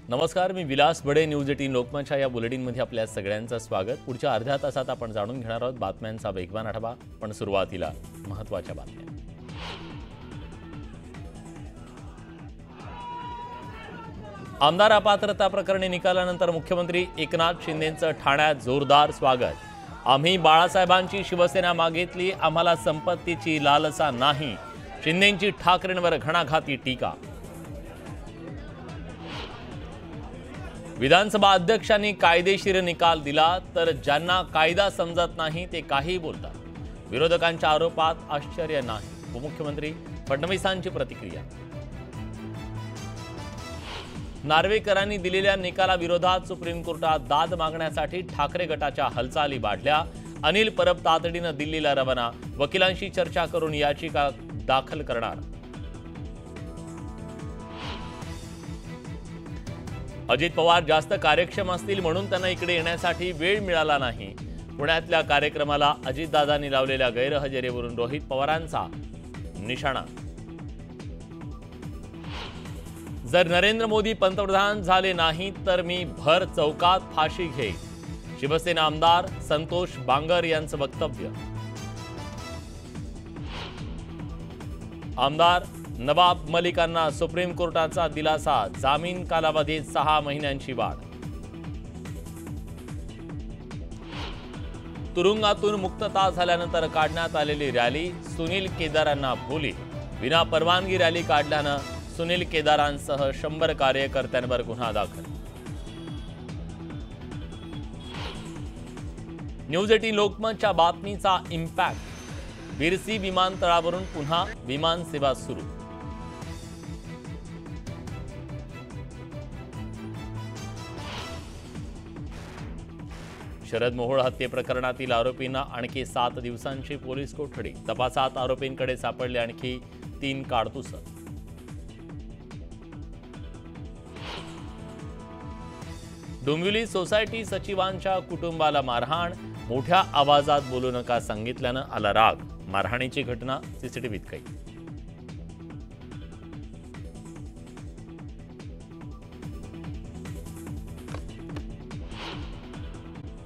नमस्कार, मी विलास बडे. न्यूज 18 लोकमतच्या या बुलेटिनमध्ये आपल्या सगळ्यांचं स्वागत. पुढच्या अर्ध्या तासात आपण जाणून घेणार आहोत बातम्यांचा वेगवान आढावा. पण सुरुवातीला महत्त्वाच्या बातम्या. आमदार अपात्रता प्रकरणी निकालानंतर मुख्यमंत्री एकनाथ शिंदेंचं ठाण्यात जोरदार स्वागत. आम्ही बाळासाहेबांची शिवसेना मागितली, आम्हाला संपत्तीची लालसा नाही. शिंदेंची ठाकरेंवर घणाघाती टीका. विधानसभा अध्यक्षांनी कायदेशीर निकाल दिला तर ज्यांना कायदा समजत नाही ते काही बोलतात. विरोधकांच्या आरोपात आश्चर्य नाही. उपमुख्यमंत्री फडणवीसांची प्रतिक्रिया. नार्वेकरांनी दिलेल्या निकालाविरोधात सुप्रीम कोर्टात दाद मागण्यासाठी ठाकरे गटाच्या हालचाली वाढल्या. अनिल परब तातडीनं दिल्लीला रवाना. वकिलांशी चर्चा करून याचिका दाखल करणार. अजित पवार जास्त कार्यक्षम असतील म्हणून त्यांना इकडे येण्यासाठी वेळ मिळाला नाही. पुण्यातल्या कार्यक्रमाला अजितदादांनी लावलेल्या गैरहजेरीवरून रोहित पवारांचा निशाणा. जर नरेंद्र मोदी पंतप्रधान झाले नाही तर मी भर चौकात फाशी घेईन. शिवसेना आमदार संतोष बांगर यांचं वक्तव्य. आमदार नवाब मलिकांना सुप्रीम कोर्टाचा दिलासा. जामीन कालावधीत 6 महिन्यांची वाढ. तुरुंगातून मुक्तता झाल्यानंतर काढण्यात आलेली रॅली. सुनील केदारांना भोली. विना परवानगी रॅली काढल्यानं सुनील केदारांसह 100 कार्यकर्त्यांवर गुन्हा दाखल. न्यूज 18 लोकमतच्या बातमीचा इम्पॅक्ट. बिरसी विमानतळावरून पुन्हा विमान सेवा सुरू. शरद मोहोळ हत्ये प्रकरणातील आरोपींना आणखी 7 दिवसांची पोलीस कोठडी. तपासात आरोपींकडे सापडले आणखी 3 काडतुस. डोंबिवली सोसायटी सचिवांच्या कुटुंबाला मारहाण. मोठ्या आवाजात बोलू नका सांगितल्यानं आला राग. मारहाणीची घटना सीसीटीव्हीत कैद.